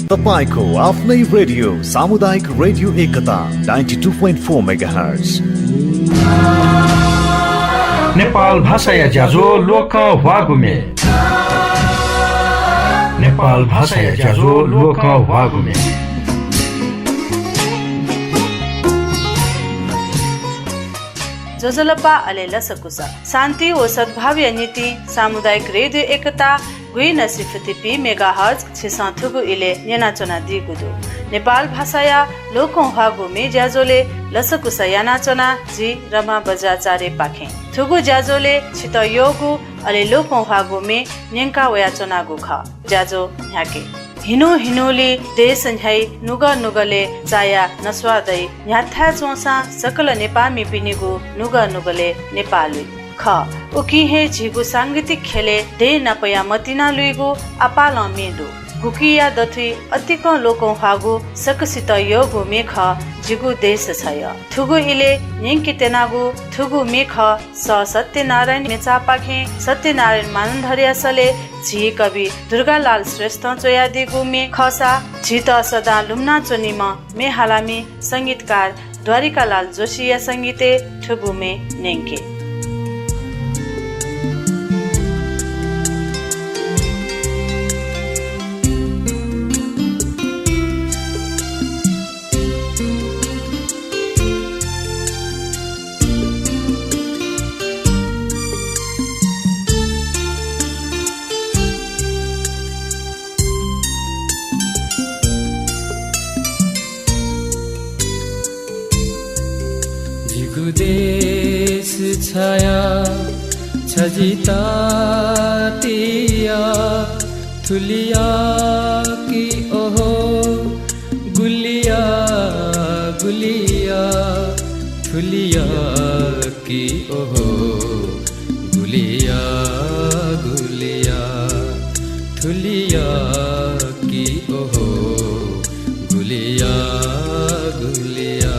तपाईको आफ्नै रेडियो सामुदायिक रेडियो एकता 92.4 मेगाहर्ज। नेपाल भाषा ज्याझो लोक वागुमे। नेपाल भाषा ज्याझो लोक वागुमे। जोजलपा अले लसकुसा शान्ति व सद्भाव नीति सामुदायिक रेडियो एकता गुई नसिफतिपी मेगाहर्ज छिसाथुगु इले नेनाचना दिगुदु नेपाल भाषाया लोकौं हागुमे ज्याजोले लसकुसा यानाचना जी रमा बजा चारे पाखे थुगु ज्याजोले छित योगु अले लोकौं हागुमे न्यंका वयाचना गुख ज्याजो न्याके हिनो हिनोली देश न्याय नुग नुगले चाया नस्वादै न्याथा चोसा सकल नेपामी पिनिगु नुग नुगले नेपाली ख उकी हे झिगु सांगीतिक खेले दे नपया मतिना लुइगु अपाल मेडु गुकिया दथुई अतिक लोकौं हागु सकसित योगु मेख जिगु देश छय थुगु इले निंकि तेनागु थुगु मेख स सत्यनारायण मेचापाखे सत्यनारायण मानधर्यासले झी कवि दुर्गालाल श्रेष्ठ चोयादिगु मे खसा झित सदा लुम्ना चोनिम मे हालामी संगीतकार द्वारिकालाल जोशीया संगीते थुगु मे नेंके देश छाया छजिता तिया थुलिया की ओहो गुलिया गुलिया थुलिया की ओहो गुलिया गुलिया थुलिया की ओहो गुलिया गुलिया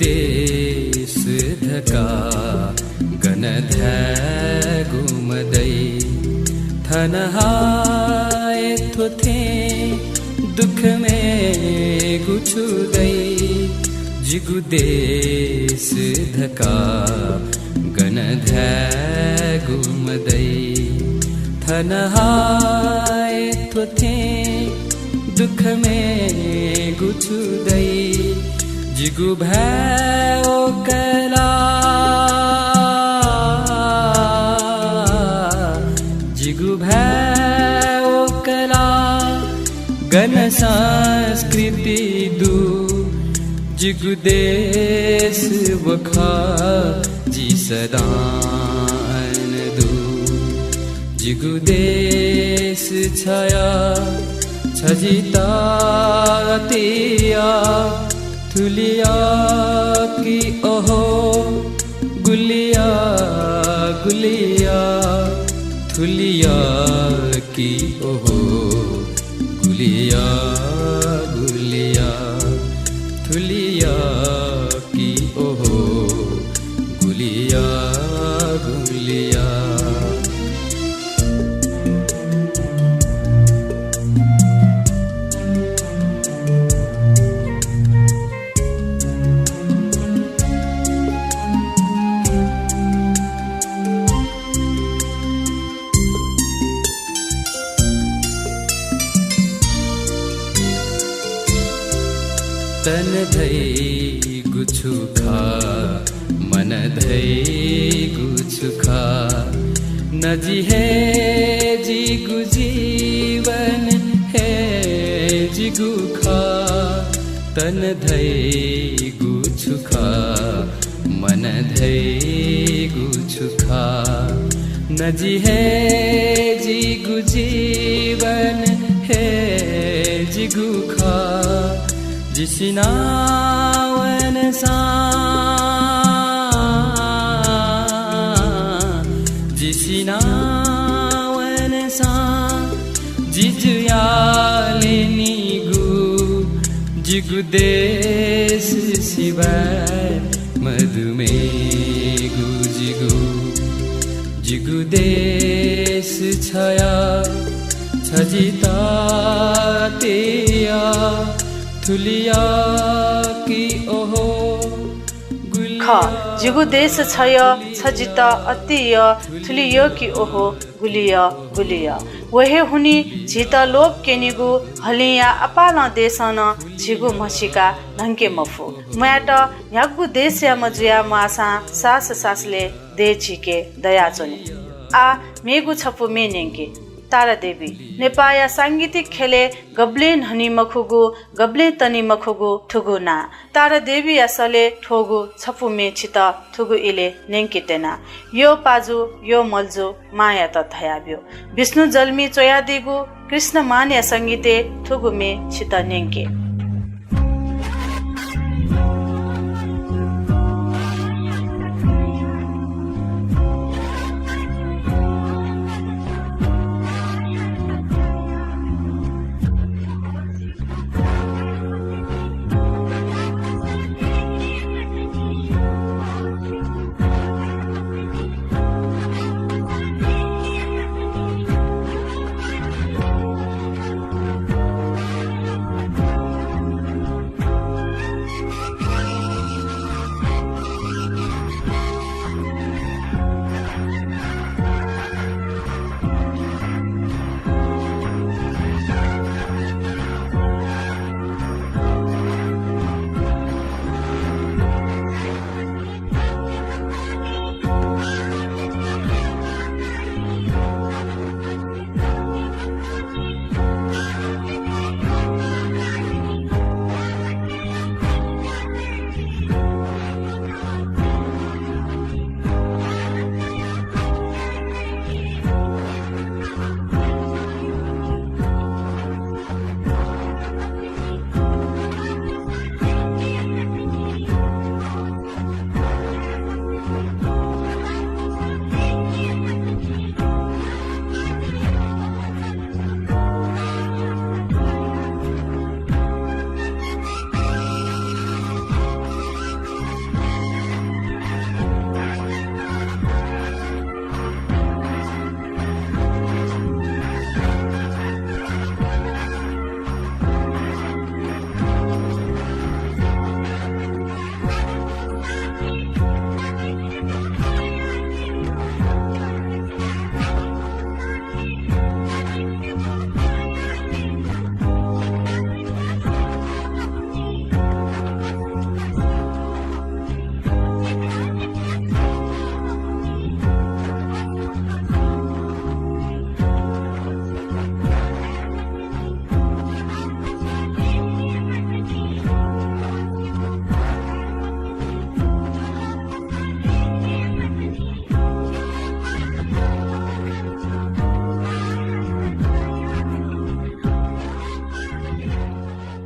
देश धका गनध्या गुमदै थनहाय थोथे दुख में गुछुदै जिगु देश धका गनध्या गुमदै थनहाय थोथे दुख में गुछुदै जिगु भयो कला जिगु भयो कला गण संस्कृति दु जिगु देश वखा जी सदान दु जिगु देश छया छजिता तिया थुलिया की ओहो गुलिया गुलिया थुलिया की ओहो गुलिया गुलिया थुलिया की ओहो गुलिया गुलिया तन धै गुछुखा मन धै गुछुखा नजी है जिगु जीवन है जिगु खा तन धै गुछुखा मन धै गुछुखा नजी है जिगु जीवन है जिसिना वनसा जिसिना वनसा जिजुयाले निगु जिगु देश शिवाय मधुमेगु जिगु देश छया छजिता तेया थुलिया कि ओहो ख जिगु देश छय छजित अतिय थुलिय कि ओहो गुलिय गुलिय वहे हुनी झित लोप केनिगु हलिया अपाल देशन झिगु मसिका ढंके मफु म्याट यागु देश या मजुया मासा सास सासले दे छिके दया चोने आ मेगु छपु मेनेंगे तारा देवी नेपाया सांगीतिक खेले गब्ले हनी मखुगु गब्ले तनी मखुगु ठुगु ना तारा देवी असले ठोगु छपु मे छित ठुगु इले नेंकितेना यो पाजु यो मल्जु माया त थयाब्यो विष्णु जल्मी चोया दिगु कृष्ण मान्य संगीते ठुगु मे छित नेंके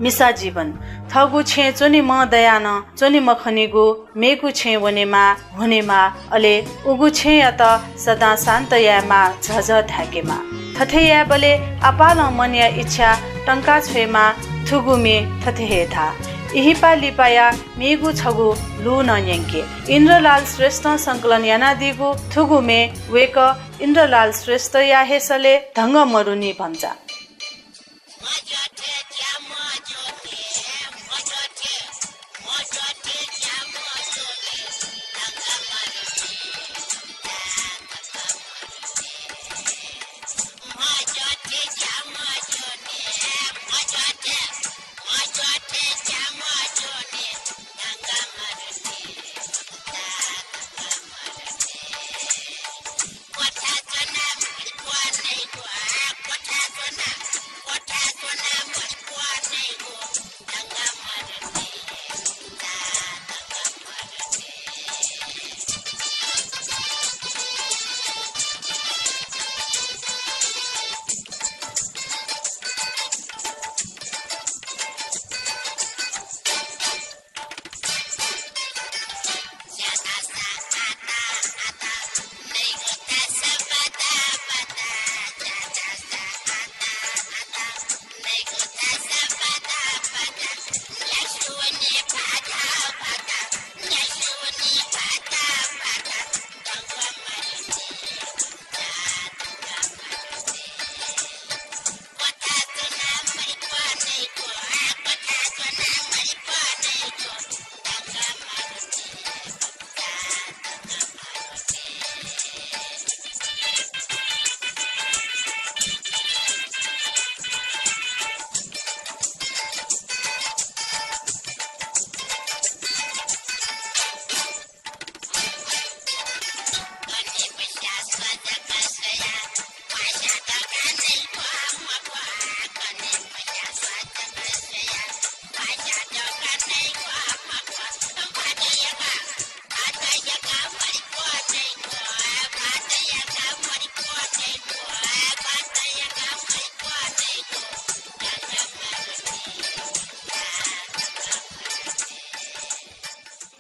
मिसा जीवन थगु छे चोनी म दयान चोनी म खनिगु मेगु छे वनेमा अले उगु छे अत सदा शान्त यामा झझ धाकेमा थथेया बले अपाल मन्या इच्छा टंका छेमा थुगु मे थथे था इहिपा लिपाया मेगु छगु लु नयंके इन्द्रलाल श्रेष्ठ संकलन याना दिगु थुगु मे वेक इन्द्रलाल श्रेष्ठ या हेसले ढंग मरुनी भन्छ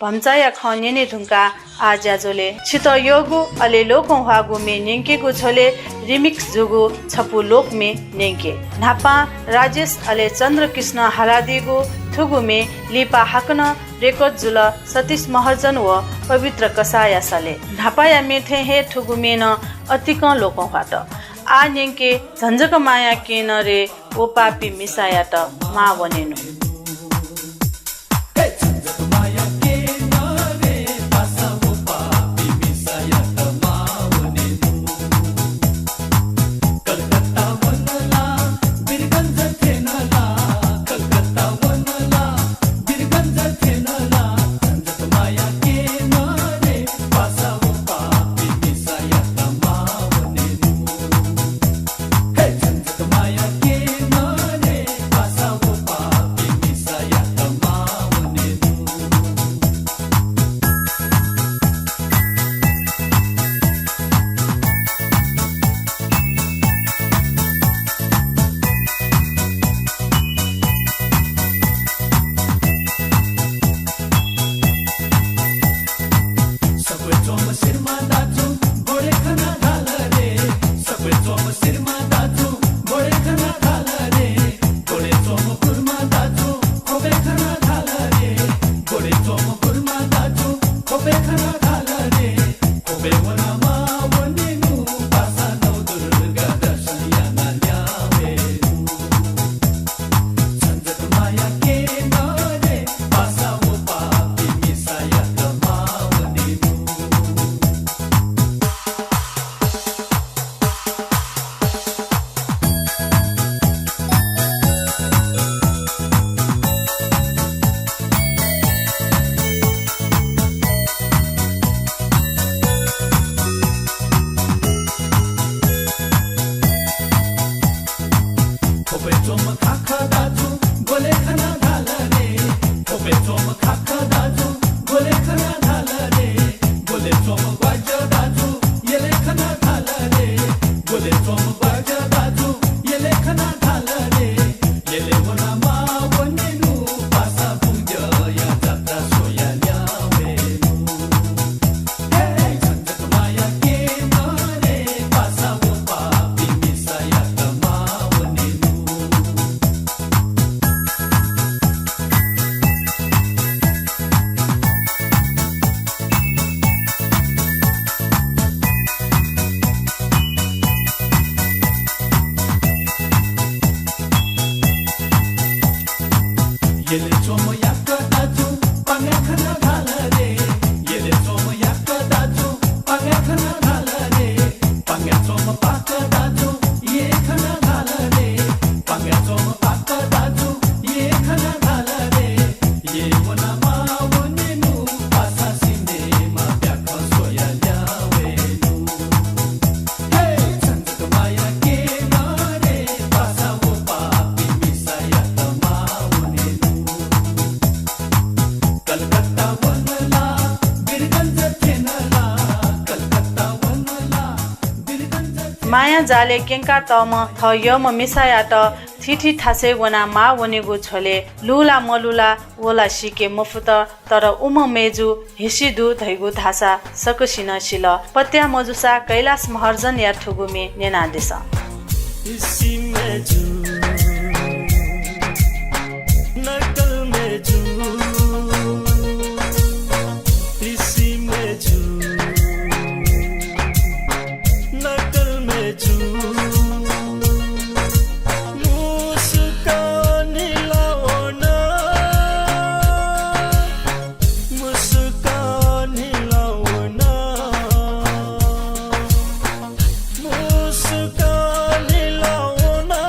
भम्चाया खन्यने ढुङ्गा आज्याजोले छित योगु अले लोकौं हागु मे नेङ्केगु छोले रिमिक्स जुगु छपु लोक मे नेङ्के नापा राजेश अले चन्द्रकृष्ण हालादिगु थुगु मे लिपा हाकन रेकर्ड जुल सतीश महर्जन व पवित्र कसाया सले ढापाया मेथे हे ठुगु मेन अतिक लोकौं हाट आ नेङ्के झन्झक माया केन रे ओ पापी मिसाया त मा वनेनु माया जाले केङ्का तम थ यम मिसाया त थिथि थासे वना मा वनेगु छोले लुला मलुला वला सिके मफुत तर उम मेजु हिसिदु धैगु धासा सकसिन शिल पत्या मजुसा कैलाश महर्जन या ठुगुमे नेना देश इसी मेजु नकल मेजु इसी मेजु नकल मेजु मुस्कानी लाओना मुस्कानी लाओना मुस्कानी लाओना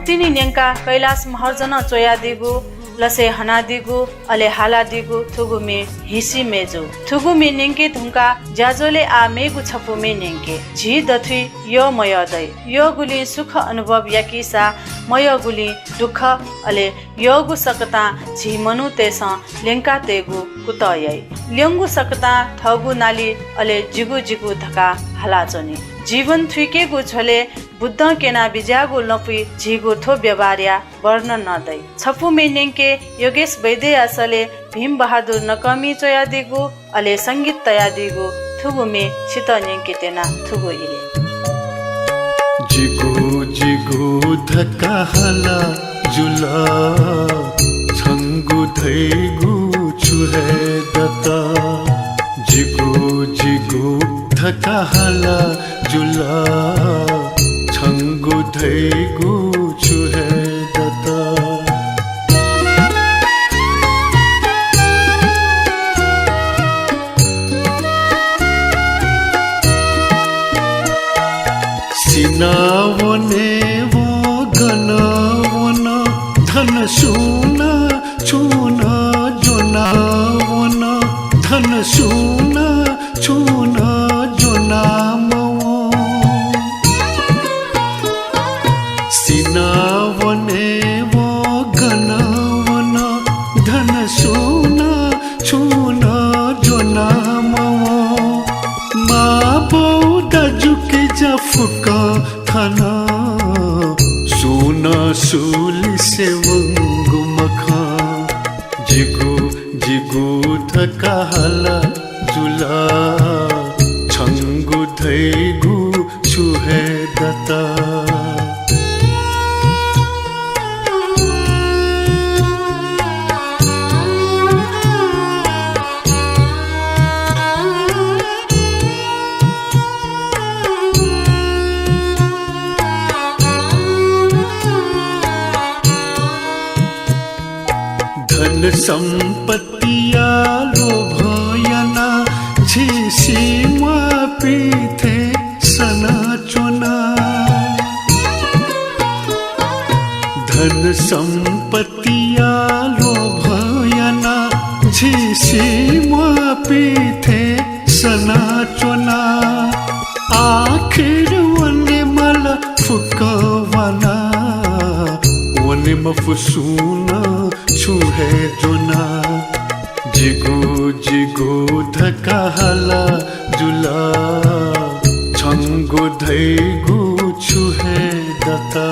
तिनी नेंका कैलाश महर्जन चोया दिगु लसे हना दिगु अले हाला दिगु थुगु मे हिसी मेजु थुगु मे नेंके धुंका ज्याजोले आ मेगु छपु मे नेंके झी दथुई यो मय दै यो गुली सुख अनुभव याकिसा मय गुली दुख अले योगु सकता झी मनु तेस लेंका तेगु कुतयै ल्यंगु सकता थगु नाली अले जिगु जिगु धका हलाचनी जीवन थुकेगु झले बुद्ध केना बिजागु लपि झिगु थो व्यवहार्या वर्ण नदै छपु मेनेंके योगेश वैद्य असले भीम बहादुर नकमी चोया दिगु अले संगीत तया दिगु थुगु मे छित नेंके तेना थुगु इले जिगु जिगु धक्का हला जुला छंगु धैगु छुहे दता जिगु जिगु धक्का हला जुला छंगु धैगु छुहे दता सिनावने वो गनावन धन सुना छूना जोनावन धन सुना छूना जोनामो सिनावने वो गनावन धन सुना छूना जोनामो माँ बौदा जुके जफुका थाना सुना सूली से वंगु मखा जिगु जिगु धका हला जुला छंगु धैगु छुहे दता धन संपत्तिया लोभयना झिसी पीथे सना चुना धन संपत्तिया लोभयना झिसी पीथे सना चुना आखिर वने मल फुकवना वने मफुसूना छुहे जोना जिगु जिगु धका हला जुला छंगु धैगु छुहे दता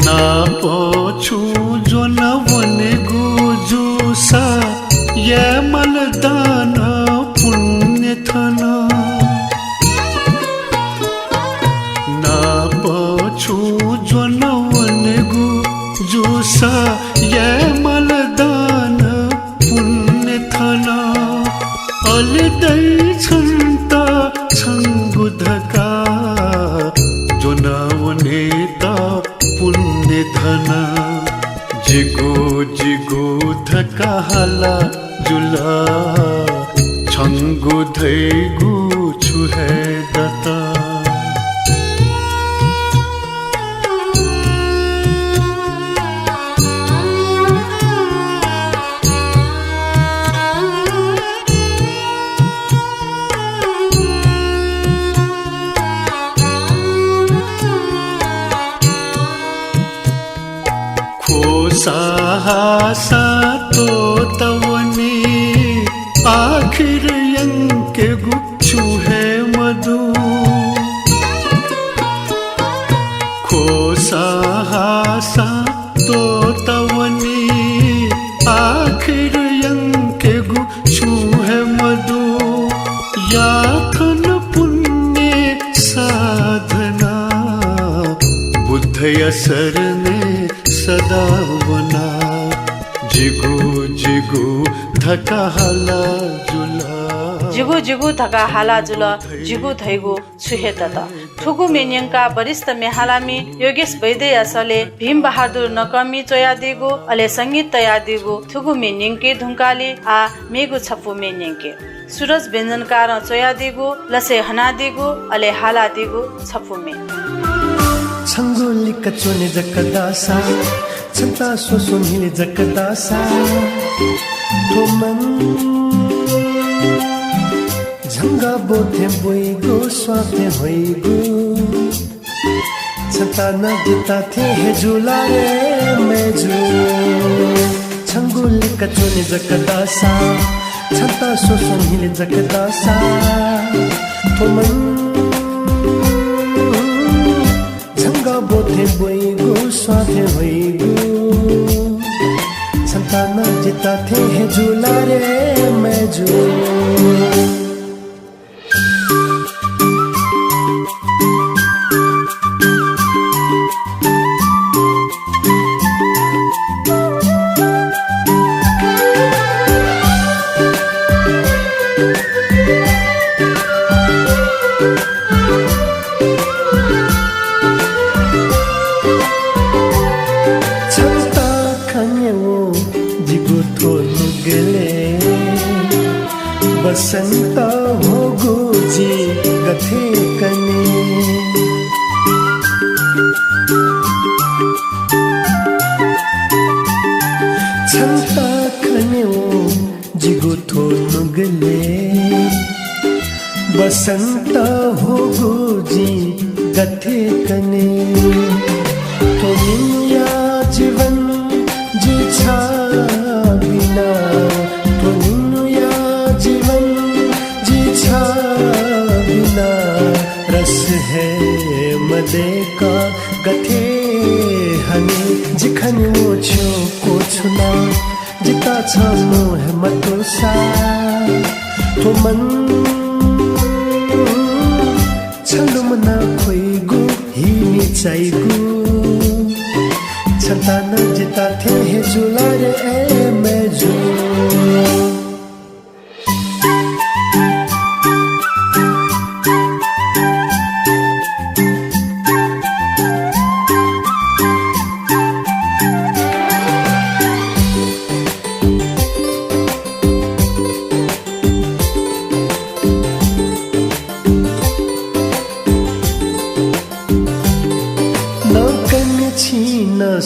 ना पोछु जोना वने गुजुसा ये मलदाना पुण्य थना ना पछु जोनवन गुजुसा ये मलदान पुण्य थना अलदै छन्ता छंगु धका जोनावने ता पुण्य धना जिगु जिगु धका हला जुला छंगु धैगु छुहे दता साहसा तो तवनी आखिर यंके गुच्छू है मधु खो साहसा तो तवनी आखिर यंके गुच्छू है मधु याथन पुण्य साधना बुद्ध यसर ने सदा वना जिगु जिगु धका हला जुला जिगु जिगु धका हाला जुल जिगु धैगु छुहे दता ठुगु मेन्यङका वरिष्ठ मेहालामी योगेश वैद्य असले भीम बहादुर नकमी चोया दिगु अले संगीत तया दिगु ठुगु मेन्यङके धुंकाली आ मेगु छपु मेन्यङके सूरज व्यञ्जनकार चोया दिगु लसे हना दिगु अले हाला दिगु छपु मे छंगोली कचोने जकदासा छंता सोसो हिले जकदासा थोमन झंगा बोथे बोइगो स्वाथे होइगो छता न देता थे हे झूला रे मेजू छंगोली कचोने जकदासा छता सोसो हिले जकदासा थोमन झंगा बोथे बोइगो स्वाथे होइगो छता न देता थे हे झूला रे मेजू बसंत हो गुजी गथे कने छंता खने वो जिगो थो नुगले बसंत हो गुजी गथे कने तो निया जीवन जी छा बिना तो जीवन जी छा बिना रस है मदे का गथे हने जिखन वो छो को छुना जिता छ मोह मतोसा तो मन छंदु मना खोइगु ही चाइगु छता न जिता थे हे झूला रे ए मेजू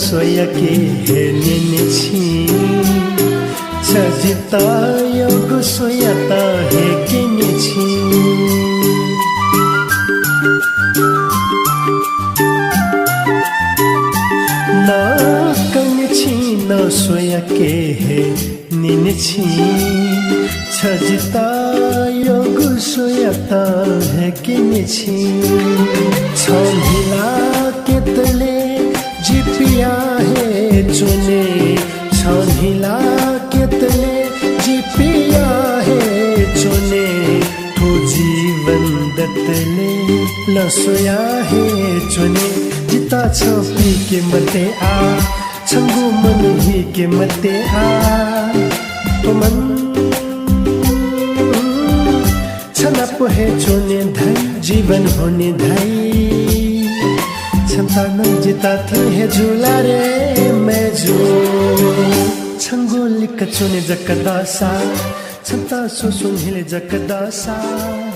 सोया के है निने छी सजिता योग सोयाता है किने छी ना कन छी ना सोया के है निने छी सजिता योग सोयाता है किने छी छोहिला के तले जिपिया है चुने छानिला के तले जिपिया है चुने तो जीवन दतले लसोया है चुने जिता छपी के मते आ छंगु मन ही के मते आ तो मन छनप है चुने धन जीवन होने धाई छंता न जिता थे हे झूला रे मेजू छंगोली कचोने जकदासा छंता सोसो हिले जकदासा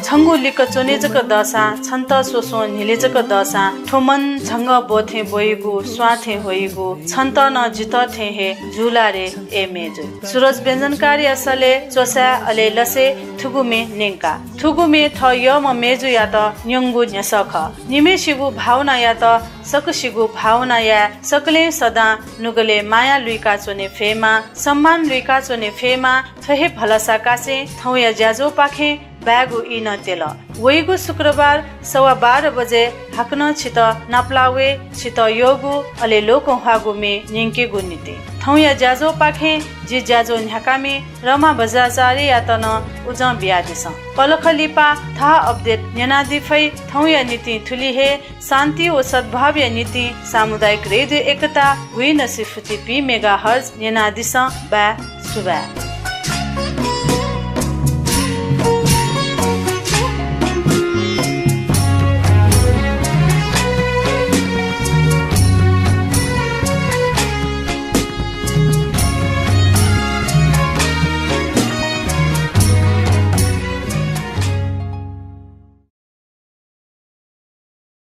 छंगोली कचोने जकदासा छन्ता सोसो हिले जकदासा ठोमन छंग बोथे बोइगु स्वाथे होइगु छन्त न जित थे हे झूला रे ए मेजु सूरज व्यञ्जनकारी असले चोसा अले लसे थुगुमे नेंका थुगुमे थ य म मेजु या त न्यंगु न्यसख निमेशिगु भावना या त सकशिगु भावना या सकले सदा नुगले माया लुइका चोने फेमा सम्मान लुइका चोने फेमा थहे भलसा कासे थौया ज्याजो पाखे ब्यागु इन तेल वैगु शुक्रबार 12:15 बजे हाक्न छित नाप्लावे छित योगु अले लोक हागु मे निंके गुनिते थौया ज्याजो पाखे जी ज्याजो न्याकामे रमा बजाचारी यातन उज बियादिस पलखलिपा था अपडेट न्यानादिफै थौया नीति थुली हे शान्ति ओ सद्भाव नीति सामुदायिक रेडियो एकता हुइन सिफुति पी मेगाहर्ज न्यानादिस बा सुबा